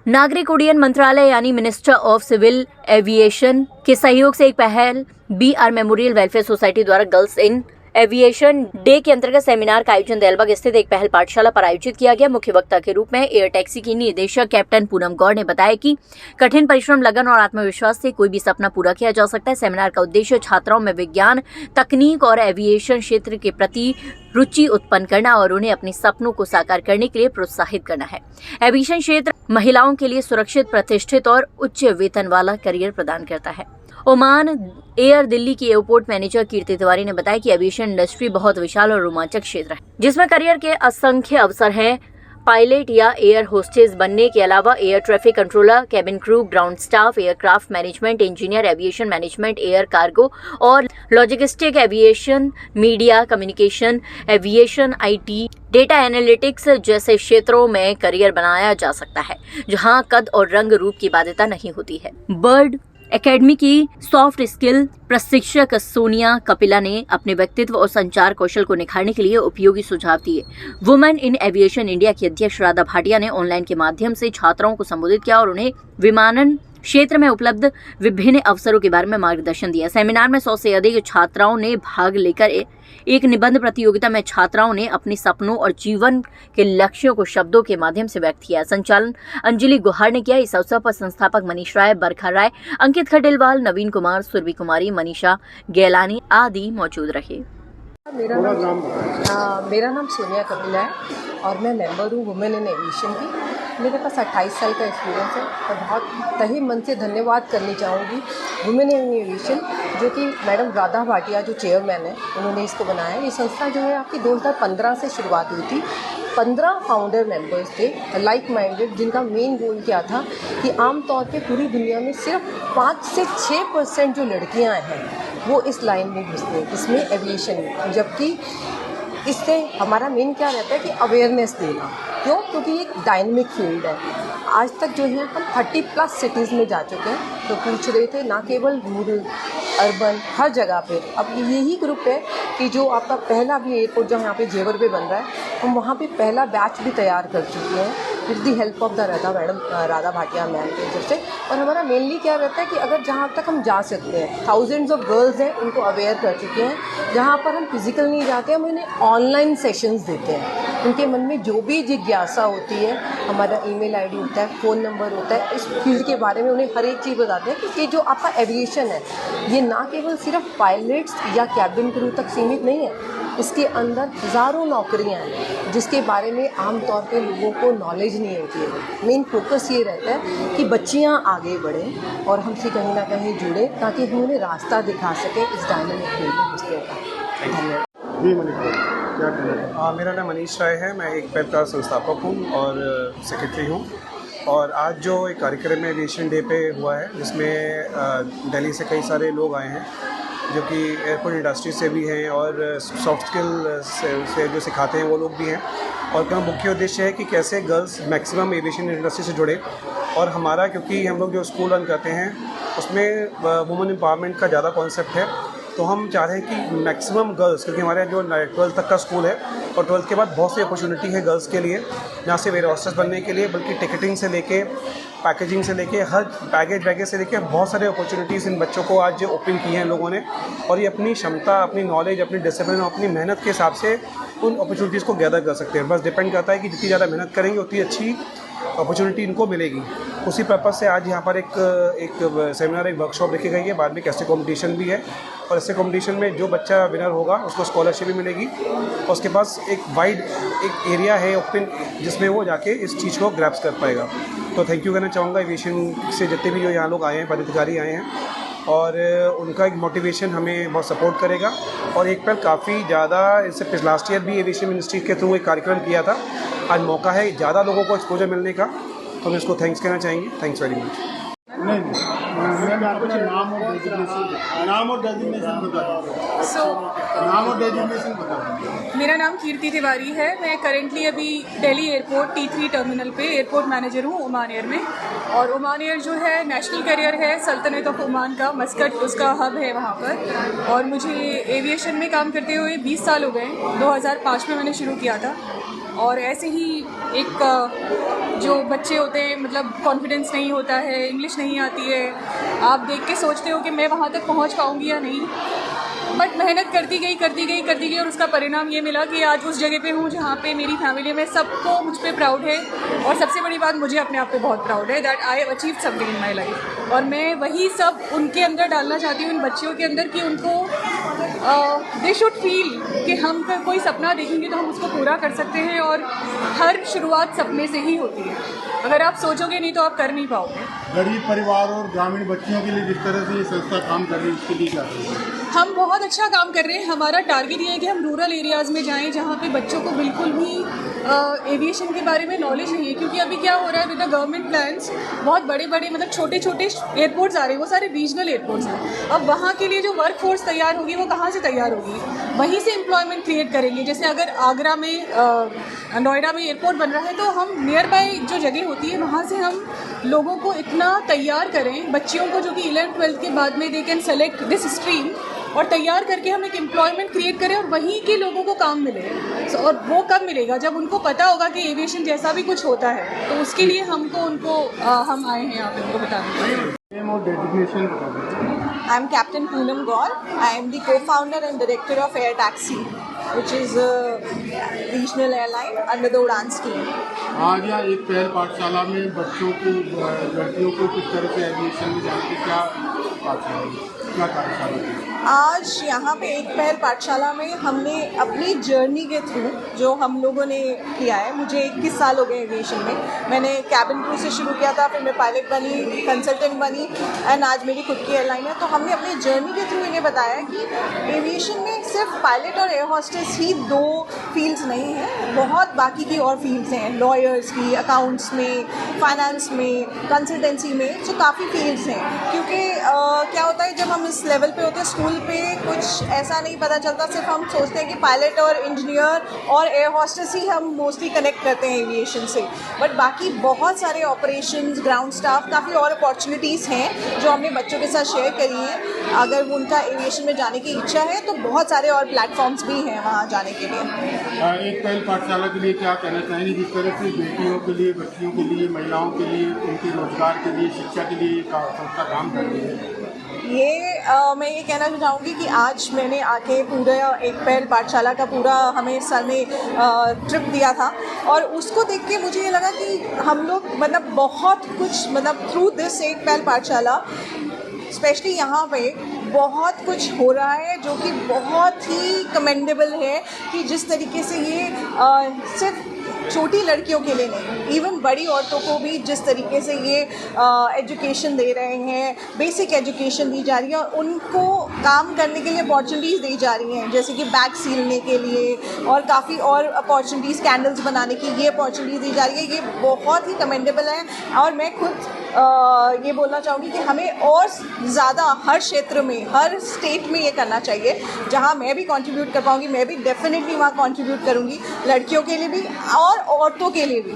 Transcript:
नागरिक उड्डयन मंत्रालय यानी मिनिस्टर ऑफ सिविल एविएशन के सहयोग से एक पहल BR मेमोरियल वेलफेयर सोसाइटी द्वारा गर्ल्स इन एविएशन डे के अंतर्गत सेमिनार का आयोजन देलबाग स्थित एक पहल पाठशाला पर आयोजित किया गया। मुख्य वक्ता के रूप में एयर टैक्सी की निदेशक कैप्टन पूनम गौड़ ने बताया कि कठिन परिश्रम, लगन और आत्मविश्वास से कोई भी सपना पूरा किया जा सकता है। सेमिनार का उद्देश्य छात्राओं में विज्ञान, तकनीक और एविएशन क्षेत्र के प्रति रुचि उत्पन्न करना और उन्हें अपने सपनों को साकार करने के लिए प्रोत्साहित करना है। एविएशन क्षेत्र महिलाओं के लिए सुरक्षित, प्रतिष्ठित और उच्च वेतन वाला करियर प्रदान करता है। ओमान एयर दिल्ली की एयरपोर्ट मैनेजर कीर्ति तिवारी ने बताया कि एविएशन इंडस्ट्री बहुत विशाल और रोमांचक क्षेत्र है, जिसमें करियर के असंख्य अवसर हैं। पायलट या एयर होस्टेस बनने के अलावा air traffic controller, cabin crew, ground staff, aircraft management engineer, aviation management, air cargo और logistic, aviation, media communication, aviation IT, data analytics जैसे क्षेत्रों में करियर बनाया जा सकता है, जहां कद और रंग रूप की बाध्यता नहीं होती है। बर्ड एकेडमी की सॉफ्ट स्किल प्रशिक्षक सोनिया कपिला ने अपने व्यक्तित्व और संचार कौशल को निखारने के लिए उपयोगी सुझाव दिए। वुमेन इन एविएशन इंडिया की अध्यक्ष राधा भाटिया ने ऑनलाइन के माध्यम से छात्राओं को संबोधित किया और उन्हें विमानन क्षेत्र में उपलब्ध विभिन्न अवसरों के बारे में मार्गदर्शन दिया। सेमिनार में 100 से अधिक छात्राओं ने भाग लेकर एक निबंध प्रतियोगिता में छात्राओं ने अपने सपनों और जीवन के लक्ष्यों को शब्दों के माध्यम से व्यक्त किया। संचालन अंजलि गुहार ने किया। इस अवसर पर संस्थापक मनीष राय, बरखा राय, अंकित खडेलवाल, नवीन कुमार, सुरभि कुमारी, मनीषा गैलानी आदि मौजूद रहे। मेरा नाम सोनिया कपिला है और मैं मेंबर हूँ वुमेन इन एविएशन की। मेरे पास 28 साल का एक्सपीरियंस है और बहुत तहे मन से धन्यवाद करनी चाहूँगी वुमेन इन एविएशन, जो कि मैडम राधा भाटिया जो चेयरमैन है, उन्होंने इसको बनाया है। ये संस्था जो है आपकी 2015 से शुरुआत हुई थी। 15 फाउंडर मेंबर्स थे लाइक माइंडेड, जिनका मेन गोल क्या था कि आमतौर पे पूरी दुनिया में सिर्फ 5 से 6% जो लड़कियां हैं वो इस लाइन में घुसती हैं, इसमें एविएशन में। जबकि इससे हमारा मेन क्या रहता है कि अवेयरनेस देना। क्यों? क्योंकि ये एक डायनेमिक फील्ड है। आज तक जो है हम 30+ सिटीज़ में जा चुके हैं। तो पूछ रहे थे ना केवल रूरल, अर्बन, हर जगह पे। अब यही ग्रुप है कि जो आपका पहला भी एयरपोर्ट जो यहाँ पे जेवर पे बन रहा है, हम वहाँ पे पहला बैच भी तैयार कर चुके हैं with the help of the Radha Bhatia ma'am की वजह से। और हमारा मेनली क्या रहता है कि अगर जहाँ तक हम जा सकते हैं, थाउजेंड्स ऑफ गर्ल्स हैं, उनको अवेयर कर चुके हैं। जहाँ पर हम फिजिकल नहीं जाते, हम उन्हें ऑनलाइन सेशंस देते हैं। उनके मन में जो भी जिज्ञासा होती है, हमारा ईमेल ID होता है, फ़ोन नंबर होता है, इस फील्ड के बारे में उन्हें हर एक चीज़ बताते हैं कि ये जो आपका एविएशन है, ये ना केवल सिर्फ पायलट्स या कैबिन क्रू तक सीमित नहीं है। इसके अंदर हज़ारों नौकरियां हैं जिसके बारे में आमतौर पे लोगों को नॉलेज नहीं होती है। मेन फोकस ये रहता है कि बच्चियां आगे बढ़ें और हमसे कहीं ना कहीं जुड़े, ताकि हम उन्हें रास्ता दिखा सकें इस डायनेमिक फील्ड में घुसने का। धन्यवाद। मेरा नाम मनीष राय है। मैं एक पेप का संस्थापक हूँ और सेक्रेटरी हूँ। और आज जो एक कार्यक्रम एविएशन डे पे हुआ है, जिसमें दिल्ली से कई सारे लोग आए हैं जो कि एयरपोर्ट इंडस्ट्री से भी हैं और सॉफ्ट स्किल से जो सिखाते हैं वो लोग भी हैं। और का मुख्य उद्देश्य है कि कैसे गर्ल्स मैक्सिमम एविएशन इंडस्ट्री से जुड़े। और हमारा, क्योंकि हम लोग जो स्कूल रन करते हैं उसमें वुमेन एम्पावरमेंट का ज़्यादा कॉन्सेप्ट है, तो हम चाह रहे हैं कि मैक्सिमम गर्ल्स, क्योंकि हमारे यहाँ जो 12th तक का स्कूल है और 12th के बाद बहुत सी अपॉर्चुनिटी है गर्ल्स के लिए, ना सिर्फ एयर होस्टेस बनने के लिए, बल्कि टिकटिंग से लेके पैकेजिंग से लेके हर बैगेज से लेके बहुत सारे अपॉर्चुनिटीज़ इन बच्चों को आज ओपन की हैं लोगों ने। और ये अपनी क्षमता, अपनी नॉलेज, अपनी डिसिप्लिन और अपनी मेहनत के हिसाब से उन अपॉर्चुनिटीज़ को गैदर कर सकते हैं। बस डिपेंड करता है कि जितनी ज़्यादा मेहनत करेंगे उतनी अच्छी अपॉर्चुनिटी इनको मिलेगी। उसी पर्पज़ से आज यहाँ पर एक सेमिनार, एक वर्कशॉप रखी गई है। बाद में कैसे कॉम्पिटिशन भी है और ऐसे कॉम्पिटिशन में जो बच्चा विनर होगा उसको स्कॉलरशिप भी मिलेगी और उसके पास एक वाइड एक एरिया है ओपन, जिसमें वो जाके इस चीज़ को ग्रैप्स कर पाएगा। तो थैंक यू कहना चाहूँगा एविएशन से जितने भी जो यहाँ लोग आए हैं, पदाधिकारी आए हैं, और उनका एक मोटिवेशन हमें बहुत सपोर्ट करेगा। और एक पल काफ़ी ज़्यादा, इससे लास्ट ईयर भी एविएशन मिनिस्ट्री के थ्रू एक कार्यक्रम किया था। आज मौका है ज़्यादा लोगों को एक्सपोजर मिलने का, तो हम इसको थैंक्स कहना चाहेंगे। Thanks very much. मेरा नाम कीर्ति तिवारी है। मैं करेंटली अभी दिल्ली एयरपोर्ट T3 टर्मिनल पे एयरपोर्ट मैनेजर हूँ ओमान एयर में। और ओमान एयर जो है नेशनल कैरियर है सल्तनत ऑफ ओमान का, मस्कट उसका हब है वहाँ पर। और मुझे एविएशन में काम करते हुए 20 साल हो गए। 2005 में मैंने शुरू किया था और ऐसे ही एक जो बच्चे होते हैं मतलब कॉन्फिडेंस नहीं होता है, इंग्लिश नहीं आती है, आप देख के सोचते हो कि मैं वहाँ तक पहुँच पाऊँगी या नहीं, बट मेहनत करती गई और उसका परिणाम ये मिला कि आज उस जगह पे हूँ जहाँ पे मेरी फैमिली में सबको मुझ पे प्राउड है और सबसे बड़ी बात मुझे अपने आप पे बहुत प्राउड है that I have achieved something in my life. और मैं वही सब उनके अंदर डालना चाहती हूँ, इन बच्चियों के अंदर, कि उनको दे शुड फील कि हम कोई सपना देखेंगे तो हम उसको पूरा कर सकते हैं और हर शुरुआत सपने से ही होती है। अगर आप सोचोगे नहीं तो आप कर नहीं पाओगे। गरीब परिवार और ग्रामीण बच्चियों के लिए जिस तरह से ये संस्था काम कर रही है उसके लिए क्या करेंगे? हम बहुत अच्छा काम कर रहे हैं। हमारा टारगेट ये है कि हम रूरल एरियाज़ में जाएं जहाँ पे बच्चों को बिल्कुल भी एविएशन के बारे में नॉलेज नहीं है, क्योंकि अभी क्या हो रहा है विद द गवर्नमेंट प्लान्स, बहुत बड़े बड़े मतलब छोटे छोटे एयरपोर्ट्स आ रहे हैं, वो सारे रीजनल एयरपोर्ट्स हैं। अब वहाँ के लिए जो वर्क फोर्स तैयार होगी वो कहाँ से तैयार होगी? वहीं से एम्प्लॉयमेंट क्रिएट करेंगे। जैसे अगर आगरा में नोएडा में एयरपोर्ट बन रहा है तो हम नियर बाय जो जगह होती है वहाँ से हम लोगों को इतना तैयार करें, बच्चियों को जो कि 11th-12th के बाद में they can select this stream, और तैयार करके हम एक एम्प्लॉयमेंट क्रिएट करें और वहीं के लोगों को काम मिले। और वो कब मिलेगा? जब उनको पता होगा कि एविएशन जैसा भी कुछ होता है। तो उसके लिए हम आए हैं यहाँ पे उनको बताने। I am Captain Poonam Gaur. I am the co-founder and director of Air Taxi, which is a regional airline under the Udan scheme. आज यहाँ एक पहल पाठशाला में बच्चों को, लड़कियों को किस तरह से एविएशन में जाने की क्या कार्यशाला थी? आज यहाँ पे एक पहल पाठशाला में हमने अपनी जर्नी के थ्रू जो हम लोगों ने किया है, मुझे 21 साल हो गए एविएशन में। मैंने कैबिन क्रू से शुरू किया था, फिर मैं पायलट बनी, कंसल्टेंट बनी एंड आज मेरी खुद की एयरलाइन है। तो हमने अपनी जर्नी के थ्रू इन्हें बताया कि एविएशन में सिर्फ पायलट और एयर होस्टेस ही 2 फील्ड्स नहीं हैं, बहुत बाकी की और फील्ड्स हैं, लॉयर्स की, अकाउंट्स में, फाइनेंस में, कंसल्टेंसी में, तो काफ़ी फील्ड्स हैं। क्योंकि क्या होता है जब हम इस लेवल पे होते हैं स्कूल पे कुछ ऐसा नहीं पता चलता, सिर्फ हम सोचते हैं कि पायलट और इंजीनियर और एयर होस्टेस ही हम मोस्टली कनेक्ट करते हैं एविएशन से, बट बाकी बहुत सारे ऑपरेशंस, ग्राउंड स्टाफ, काफ़ी और अपॉर्चुनिटीज़ हैं जो हमने बच्चों के साथ शेयर करी हैं। अगर उनका एविएशन में जाने की इच्छा है तो बहुत सारे और प्लेटफॉर्म्स भी हैं वहाँ जाने के लिए। एक पहल पाठशाला के लिए क्या कहना चाहेंगे जिस तरह से बेटियों के लिए, बच्चियों के लिए, महिलाओं के लिए, उनके रोजगार के लिए, शिक्षा के लिए संस्था काम कर रही है? मैं ये कहना चाहूँगी कि आज मैंने आके पूरा एक पहल पाठशाला का पूरा हमें सर ने ट्रिप दिया था और उसको देख के मुझे ये लगा कि हम लोग मतलब बहुत कुछ मतलब थ्रू दिस एक पहल पाठशाला स्पेशली यहाँ पे बहुत कुछ हो रहा है जो कि बहुत ही कमेंडेबल है कि जिस तरीके से ये सिर्फ छोटी लड़कियों के लिए नहीं, इवन बड़ी औरतों को भी जिस तरीके से ये एजुकेशन दे रहे हैं, बेसिक एजुकेशन दी जा रही है और उनको काम करने के लिए अपॉर्चुनिटीज़ दी जा रही हैं, जैसे कि बैग सीलने के लिए और काफ़ी और अपॉर्चुनिटीज़, कैंडल्स बनाने की ये अपॉर्चुनिटीज़ दी जा रही है। ये बहुत ही कमेंडेबल है और मैं खुद ये बोलना चाहूँगी कि हमें और ज़्यादा हर क्षेत्र में, हर स्टेट में ये करना चाहिए। जहाँ मैं भी कंट्रीब्यूट कर पाऊँगी, मैं भी डेफिनेटली वहाँ कंट्रीब्यूट करूँगी, लड़कियों के लिए भी और औरतों के लिए भी।